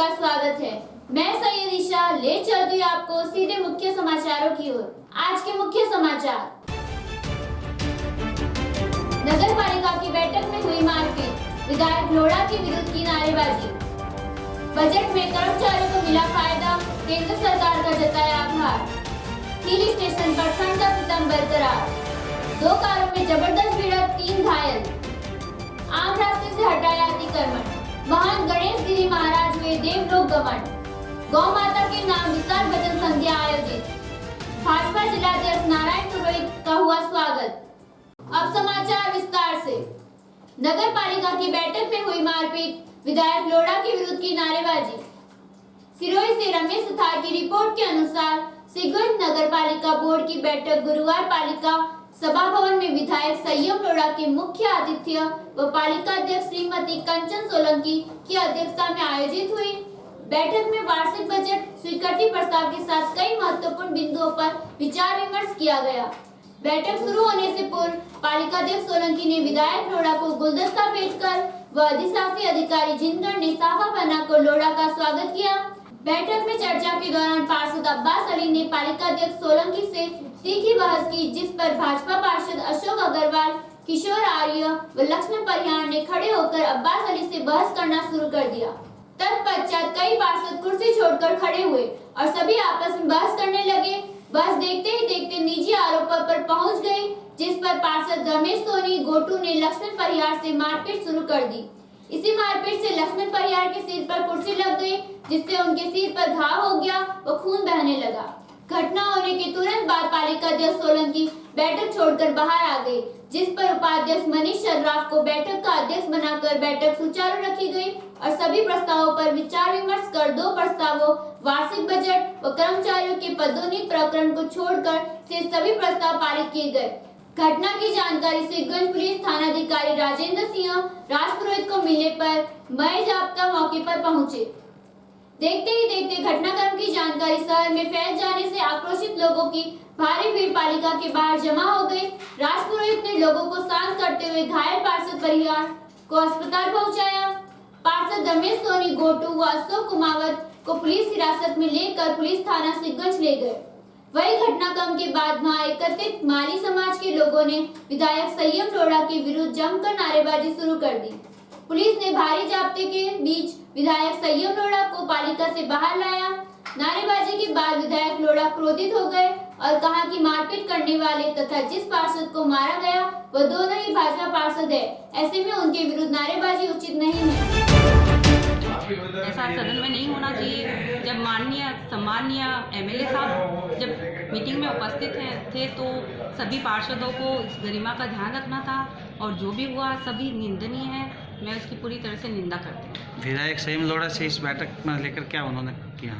आपका स्वागत है। मैं सैयद ईशा ले चलती हूँ आपको सीधे मुख्य समाचारों की ओर। आज के मुख्य समाचार। नगर पालिका की बैठक में हुई मारपीट, विधायक लोढ़ा के विरुद्ध की नारेबाजी। बजट में कर्मचारियों को मिला फायदा, केंद्र सरकार का जताया आभार। हिल स्टेशन पर ठंड का सितम बरकरार, 2 कारों में जबरदस्त भिड़ंत, 3 घायल। आम रास्ते से हटाया अतिक्रमण, महान गणेश गिरी महाराज हुए देवलोक गमन। गौ माता के नाम विशाल भजन संध्या आयोजित। भाजपा जिलाध्यक्ष नारायण पुरोहित का हुआ स्वागत। अब समाचार विस्तार से। नगर पालिका की बैठक में हुई मारपीट, विधायक लोढ़ा के विरुद्ध की नारेबाजी। सिरोही से रमेश सुथार की रिपोर्ट के अनुसार सिगुंज नगर पालिका बोर्ड की बैठक गुरुवार पालिका सभा भवन में विधायक संयम लोढ़ा के मुख्य आतिथ्य व पालिका अध्यक्ष श्रीमती कंचन सोलंकी की अध्यक्षता में आयोजित हुई। बैठक में वार्षिक बजट स्वीकृति प्रस्ताव के साथ कई महत्वपूर्ण बिंदुओं पर विचार विमर्श किया गया। बैठक शुरू होने से पूर्व पालिका अध्यक्ष सोलंकी ने विधायक लोढ़ा को गुलदस्ता भेंट कर व अधिशासी अधिकारी जिनगढ़ ने साफा बनाकर लोढ़ा का स्वागत किया। बैठक में चर्चा के दौरान पार्षद अब्बास अली ने पालिका अध्यक्ष सोलंकी से तीखी बहस की, जिस पर भाजपा पार्षद अशोक अग्रवाल, किशोर आर्य व लक्ष्मण परिहार ने खड़े होकर अब्बास अली से बहस करना शुरू कर दिया। तत्पश्चात कई पार्षद कुर्सी छोड़कर खड़े हुए और सभी आपस में बहस करने लगे। बहस देखते ही देखते निजी आरोपों पर पहुंच गई, जिस पर पार्षद रमेश सोनी गोटू ने लक्ष्मण परिहार से मारपीट शुरू कर दी। इसी मारपीट से लक्ष्मण परिहार के सिर पर कुर्सी लग गई, जिससे उनके सिर पर घाव हो गया व खून बहने लगा। घटना होने के तुरंत बाद पालिका अध्यक्ष सोलंकी बैठक छोड़कर बाहर आ गए, जिस पर उपाध्यक्ष मनीष सर्राफ को बैठक का अध्यक्ष बनाकर बैठक सुचारू रखी गई और सभी प्रस्तावों पर विचार विमर्श कर 2 प्रस्तावों वार्षिक बजट व कर्मचारियों के पदोन्नति प्रकरण को छोड़कर से सभी प्रस्ताव पारित किए गए। घटना की जानकारी सिगुंज पुलिस थानाधिकारी राजेंद्र सिंह राजपुरोहित को मिलने पर मय जाब्ता मौके पर पहुंचे। देखते ही देखते घटनाक्रम की जानकारी शहर में फैल जाने से आक्रोशित लोगों की भारी भीड़ पालिका के बाहर जमा हो गई। राजपुरोहित ने लोगों को शांत करते हुए घायल पार्षद परिहार को अस्पताल पहुंचाया। पार्षद रमेश सोनी गोटू व अशोक कुमावत को पुलिस हिरासत में लेकर पुलिस थाना सिगुंज ले गए। वही घटनाक्रम के बाद वहां एकत्रित माली समाज के लोगों ने विधायक संयम लोढ़ा के विरुद्ध जमकर नारेबाजी शुरू कर दी। पुलिस ने भारी जाब्ते के बीच विधायक संयम लोढ़ा को पालिका से बाहर लाया। नारेबाजी के बाद विधायक लोढ़ा क्रोधित हो गए और कहा कि मारपीट करने वाले तथा जिस पार्षद को मारा गया वह दोनों ही भाजपा पार्षद है, ऐसे में उनके विरुद्ध नारेबाजी उचित नहीं है। ऐसा सदन में नहीं होना चाहिए। जब माननीय सम्माननीय एमएलए साहब जब मीटिंग में उपस्थित थे तो सभी पार्षदों को इस गरिमा का ध्यान रखना था और जो भी हुआ सभी निंदनीय है। मैं उसकी पूरी तरह से निंदा करती हूँ। विधायक संयम लोढ़ा से इस बैठक में लेकर क्या उन्होंने किया?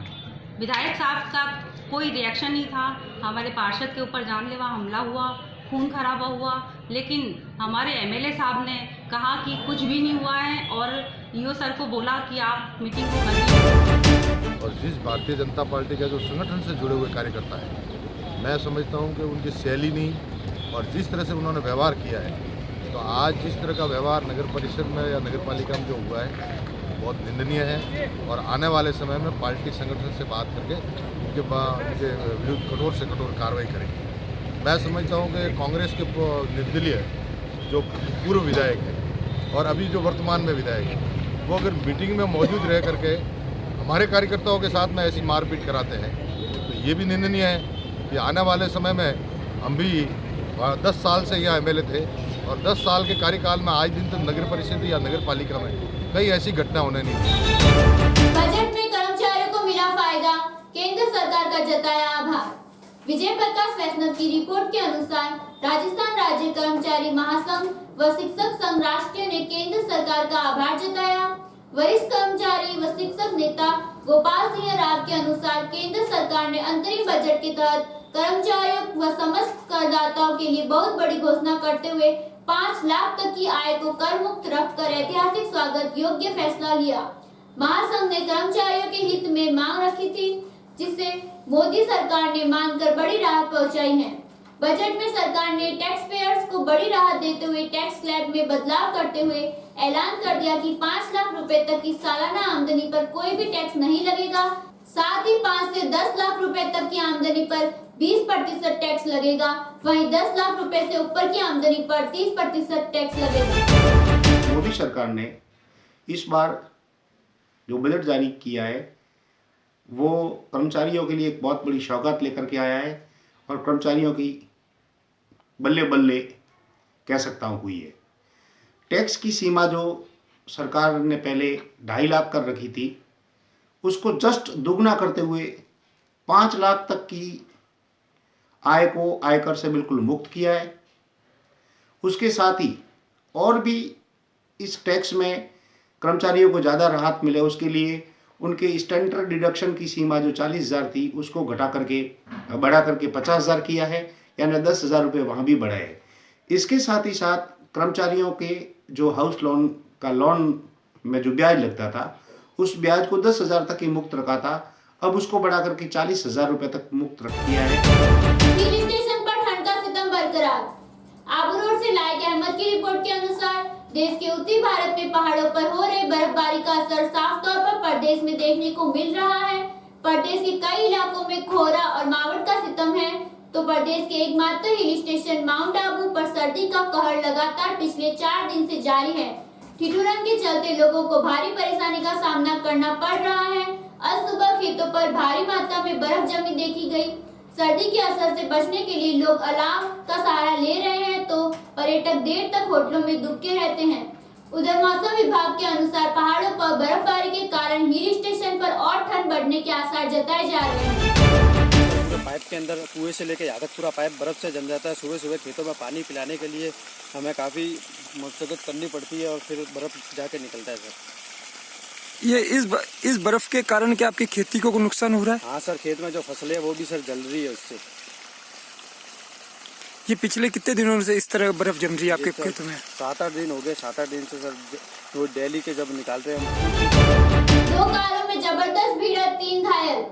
विधायक साहब का कोई रिएक्शन नहीं था। हमारे पार्षद के ऊपर जानलेवा हमला हुआ, खून खराबा हुआ, लेकिन हमारे एमएलए साहब ने कहा कि कुछ भी नहीं हुआ है और ईओ सर को बोला कि आप मीटिंग को करिए। और जिस भारतीय जनता पार्टी का जो संगठन से जुड़े हुए कार्यकर्ता है, मैं समझता हूं कि उनकी शैली नहीं और जिस तरह से उन्होंने व्यवहार किया है, तो आज जिस तरह का व्यवहार नगर परिषद में या नगर पालिका में जो हुआ है बहुत निंदनीय है और आने वाले समय में पार्टी संगठन से बात करके उनके विरुद्ध कठोर से कठोर कार्रवाई करेंगे। मैं समझता हूं कि कांग्रेस के निर्दलीय जो पूर्व विधायक है और अभी जो वर्तमान में विधायक है, वो अगर मीटिंग में मौजूद रह करके हमारे कार्यकर्ताओं के साथ में ऐसी मारपीट कराते हैं तो ये भी निंदनीय है कि आने वाले समय में हम भी 10 साल से यहाँ एमएलए थे और 10 साल के कार्यकाल में आज दिन तक नगर परिषद या नगर पालिका में कई ऐसी घटना होने नहीं दी। बजट में कर्मचारियों को मिला फायदा, केंद्र सरकार का जताया आभार। विजय प्रकाश वैष्णव की रिपोर्ट के अनुसार राजस्थान राज्य कर्मचारी महासंघ व शिक्षक संघ राष्ट्रीय ने केंद्र सरकार का आभार जताया। वरिष्ठ कर्मचारी व शिक्षक नेता गोपाल सिंह राव के अनुसार केंद्र सरकार ने अंतरिम बजट के तहत कर्मचारियों व समस्त करदाताओं के लिए बहुत बड़ी घोषणा करते हुए 5 लाख तक की आय को कर मुक्त रखकर ऐतिहासिक स्वागत योग्य फैसला लिया। महासंघ ने कर्मचारियों के हित में मांग रखी थी, जिसे मोदी सरकार ने मानकर बड़ी राहत पहुंचाई है। बजट में सरकार ने टैक्स पेयर्स को बड़ी राहत देते हुए टैक्स स्लैब में बदलाव करते हुए ऐलान कर दिया कि 5 लाख रुपए तक की सालाना आमदनी पर कोई भी टैक्स नहीं लगेगा। साथ ही 5 से 10 लाख रुपए तक की आमदनी पर 20% टैक्स लगेगा। वहीं 10 लाख रुपए से ऊपर की आमदनी पर 30% टैक्स लगेगा। मोदी सरकार ने इस बार जो बजट जारी किया है वो कर्मचारियों के लिए एक बहुत बड़ी सौगात लेकर के आया है और कर्मचारियों की बल्ले बल्ले कह सकता हूँ हुई है। टैक्स की सीमा जो सरकार ने पहले 2.5 लाख कर रखी थी उसको जस्ट दुगना करते हुए 5 लाख तक की आय को आयकर से बिल्कुल मुक्त किया है। उसके साथ ही और भी इस टैक्स में कर्मचारियों को ज़्यादा राहत मिले उसके लिए उनके स्टैंडर्ड डिडक्शन की सीमा जो 40,000 थी उसको बढ़ा करके 50,000 किया है, यानी 10,000 रुपये वहाँ भी बढ़ाए है। इसके साथ ही साथ कर्मचारियों के जो हाउस लोन का लोन में जो ब्याज लगता था उस ब्याज को 10,000 तक ही मुक्त रखा था, अब उसको बढ़ा करके 40,000 रुपये तक मुक्त रख दिया है। हिल स्टेशन पर ठंड का सितम बरकरार। आबू रोड से लायक अहमद की रिपोर्ट के अनुसार देश के उत्तरी भारत में पहाड़ों पर हो रही बर्फबारी का असर साफ तौर पर प्रदेश में देखने को मिल रहा है। प्रदेश के कई इलाकों में कोहरा और मावठ का सितम है, तो प्रदेश के एकमात्र हिल स्टेशन माउंट आबू पर सर्दी का कहर लगातार पिछले 4 दिन से जारी है। ठिठुरन के चलते लोगों को भारी परेशानी का सामना करना पड़ रहा है। आज सुबह खेतों पर भारी मात्रा में बर्फ जमी देखी गई। सर्दी के असर से बचने के लिए लोग अलाव का सहारा ले रहे हैं, तो पर्यटक देर तक होटलों में दुबके रहते हैं। उधर मौसम विभाग के अनुसार पहाड़ों पर बर्फबारी के कारण हिल स्टेशन पर और ठंड बढ़ने के आसार जताए जा रहे हैं। पाइप के अंदर कुएं से लेकर यहाँ तक पूरा पाइप बर्फ से जम जाता है। सुबह सुबह खेतों में पानी पिलाने के लिए हमें काफ़ी मशक्कत करनी पड़ती है और फिर बर्फ जाके निकलता है सर। ये इस बर्फ के कारण क्या आपकी खेती को नुकसान हो रहा है? हाँ सर, खेत में जो फसलें है वो भी सर जल रही है उससे। ये पिछले कितने दिनों से इस तरह बर्फ जम रही है आपके खेतों में? 7-8 दिन हो गए। 7-8 दिन से सर वो डेली के जब निकालते हैं। 2 कारों में जबरदस्त भिड़ंत, 3 घायल।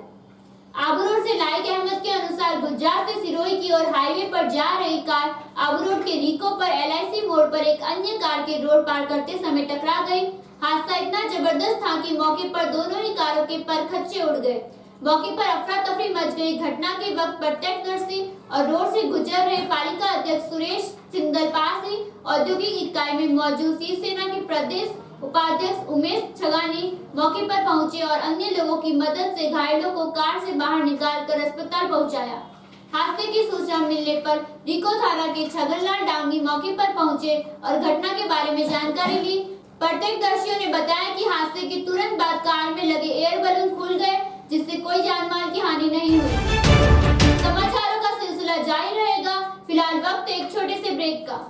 आबू रोड से लायक अहमद के अनुसार गुजरात से सिरोही की ओर हाईवे पर जा रही कार आबू रोड के रीको पर LIC मोड़ पर एक अन्य कार के रोड पार करते समय टकरा गई। हादसा इतना जबरदस्त था कि मौके पर दोनों ही कारों के परखच्चे उड़ गए। मौके पर अफरा तफरी मच गई। घटना के वक्त प्रत्यक्षदर्शी और रोड से गुजर रहे पालिका अध्यक्ष सुरेश सिंदल पास ही औद्योगिक इकाई में मौजूद शिवसेना के प्रदेश उपाध्यक्ष उमेश छगानी मौके पर पहुंचे और अन्य लोगों की मदद से घायलों को कार से बाहर निकालकर अस्पताल पहुंचाया। हादसे की सूचना मिलने पर रीको थाना के छगनलाल डांगी मौके पर पहुंचे और घटना के बारे में जानकारी ली। प्रत्यक्षदर्शियों ने बताया कि हादसे के तुरंत बाद कार में लगे एयर बलून खुल गए, जिससे कोई जानमाल की हानि नहीं हुई। समाचारों का सिलसिला जारी रहेगा। फिलहाल वक्त एक छोटे से ब्रेक का।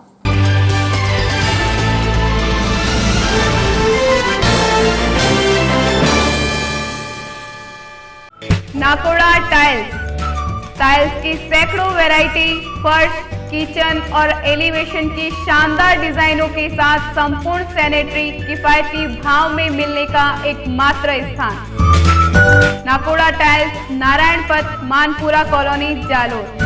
नाकोड़ा टाइल्स की सैकड़ों वैरायटी, फर्श, किचन और एलिवेशन की शानदार डिजाइनों के साथ संपूर्ण सैनिटरी किफायती भाव में मिलने का एकमात्र स्थान नाकोड़ा टाइल्स, नारायण पथ, मानपुरा कॉलोनी, जालोर।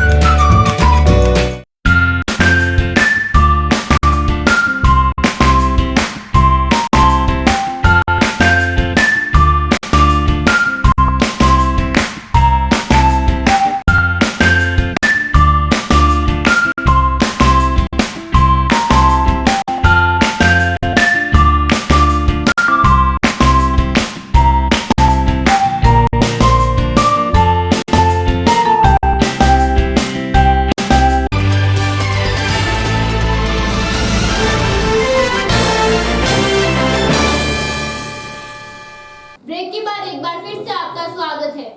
ब्रेक के बाद एक बार फिर से आपका स्वागत है।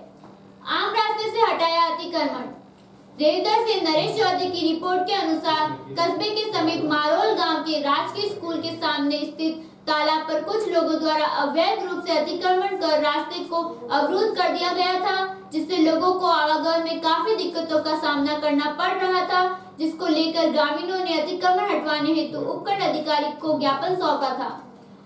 आम रास्ते से हटाया अतिक्रमण। रेवदर से नरेश चौधरी की रिपोर्ट के अनुसार कस्बे के समीप मारोल गांव के राजकीय स्कूल के सामने स्थित तालाब पर कुछ लोगों द्वारा अवैध रूप से अतिक्रमण कर रास्ते को अवरुद्ध कर दिया गया था, जिससे लोगों को आवागमन में काफी दिक्कतों का सामना करना पड़ रहा था, जिसको लेकर ग्रामीणों ने अतिक्रमण हटवाने हेतु उपखंड अधिकारी को ज्ञापन सौंपा था।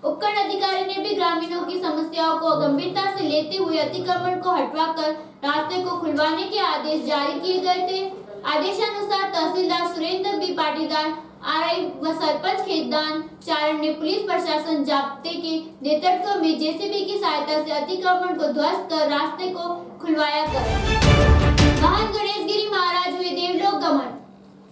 उपखंड अधिकारी ने भी ग्रामीणों की समस्याओं को गंभीरता से लेते हुए अतिक्रमण को हटवाकर रास्ते को खुलवाने के आदेश जारी किए गए थे। आदेशानुसार तहसीलदार सुरेंद्र बी पाटीदार आरआई व सरपंच खेतदान चारण ने पुलिस प्रशासन जाब्ते के नेतृत्व में जेसीबी की सहायता से अतिक्रमण को ध्वस्त कर रास्ते को खुलवाया कर महंत गणेश गिरी महाराज हुए देवलोक गमन।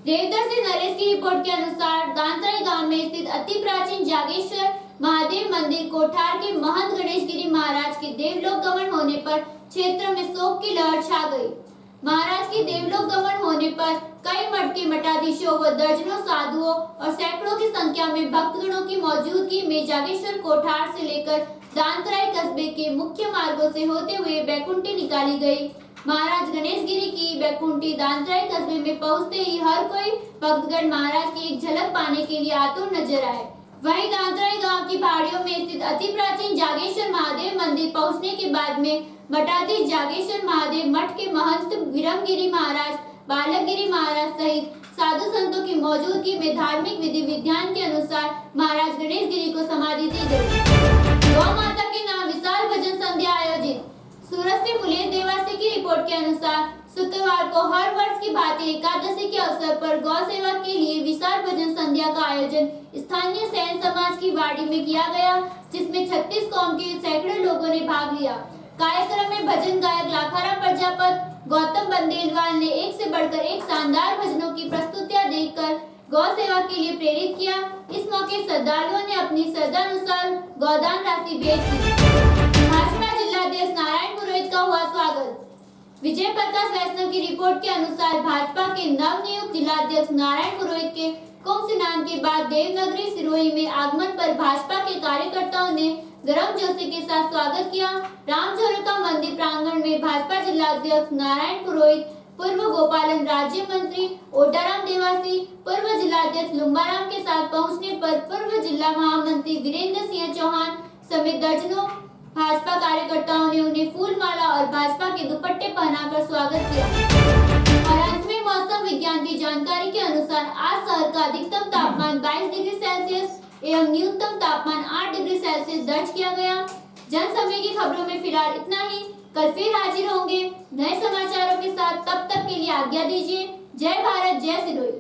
देवदर से नरेश की रिपोर्ट के अनुसार दांतराई गांव में स्थित अति प्राचीन जागेश्वर महादेव मंदिर कोठार के महंत गणेश गिरी महाराज के देवलोक गमन होने पर क्षेत्र में शोक की लहर छा गई। महाराज के देवलोक गमन होने पर कई मठ के मठाधीशों व दर्जनों साधुओं और सैकड़ों की संख्या में भक्तगणों की मौजूदगी में जागेश्वर कोठार से लेकर दांतराई कस्बे के मुख्य मार्गों से होते हुए बैकुंठी निकाली गई। महाराज गणेश गिरी की बैकुंठी दांतराई कस्बे में पहुंचते ही हर कोई भक्तगण महाराज की एक झलक पाने के लिए आतुर नजर आए। वहीं दांतराई गांव की पहाड़ियों में स्थित अति प्राचीन जागेश्वर महादेव मंदिर पहुंचने के बाद में मठाधीश जागेश्वर महादेव मठ के महंत विरमगिरी महाराज, बालकगिरी महाराज सहित साधु संतों की मौजूदगी में धार्मिक विधि विधान के अनुसार महाराज गणेश गिरी को समाधि दी गई। गौ माता के नाम विशाल भजन संध्या आयोजित। सूरत से मुलेश देवासी की रिपोर्ट के अनुसार शुक्रवार को हर वर्ष की भांति एकादशी के अवसर पर गौ सेवा के लिए विशाल भजन संध्या का आयोजन स्थानीय सैन समाज की वाड़ी में किया गया, जिसमें 36 कौम के सैकड़ों लोगों ने भाग लिया। कार्यक्रम में भजन गायक लाखाराम प्रजापत, गौतम बंदेलवाल ने एक से बढ़कर एक शानदार भजनों की प्रस्तुतियां देकर गौ सेवा के लिए प्रेरित किया। इस मौके श्रद्धालुओं ने अपनी श्रद्धानुसार गौदान राशि भेंट की। भाजपा जिलाध्यक्ष नारायण पुरोहित का हुआ स्वागत। विजय प्रकाश वैष्णव की रिपोर्ट के अनुसार भाजपा के नवनियुक्त जिलाध्यक्ष नारायण पुरोहित के कुंभ स्नान के बाद देवनगरी सिरोही में आगमन पर भाजपा के कार्यकर्ताओं ने गर्मजोशी के साथ स्वागत किया। रामझरोका मंदिर प्रांगण में भाजपा जिलाध्यक्ष नारायण पुरोहित, पूर्व गोपालन राज्य मंत्री ओटाराम देवासी, पूर्व जिलाध्यक्ष लुम्बाराम के साथ पहुंचने पर पूर्व जिला महामंत्री वीरेंद्र सिंह चौहान समेत दर्जनों भाजपा कार्यकर्ताओं ने उन्हें फूल माला और भाजपा के दुपट्टे पहनाकर स्वागत किया। और अंत में मौसम विज्ञान की जानकारी के अनुसार आज शहर का अधिकतम तापमान 22 डिग्री सेल्सियस एवं न्यूनतम तापमान 8 डिग्री सेल्सियस दर्ज किया गया। जन समय की खबरों में फिलहाल इतना ही। कल फिर हाजिर होंगे नए समाचारों के साथ। तब तक के लिए आज्ञा दीजिए। जय भारत, जय सिरोही।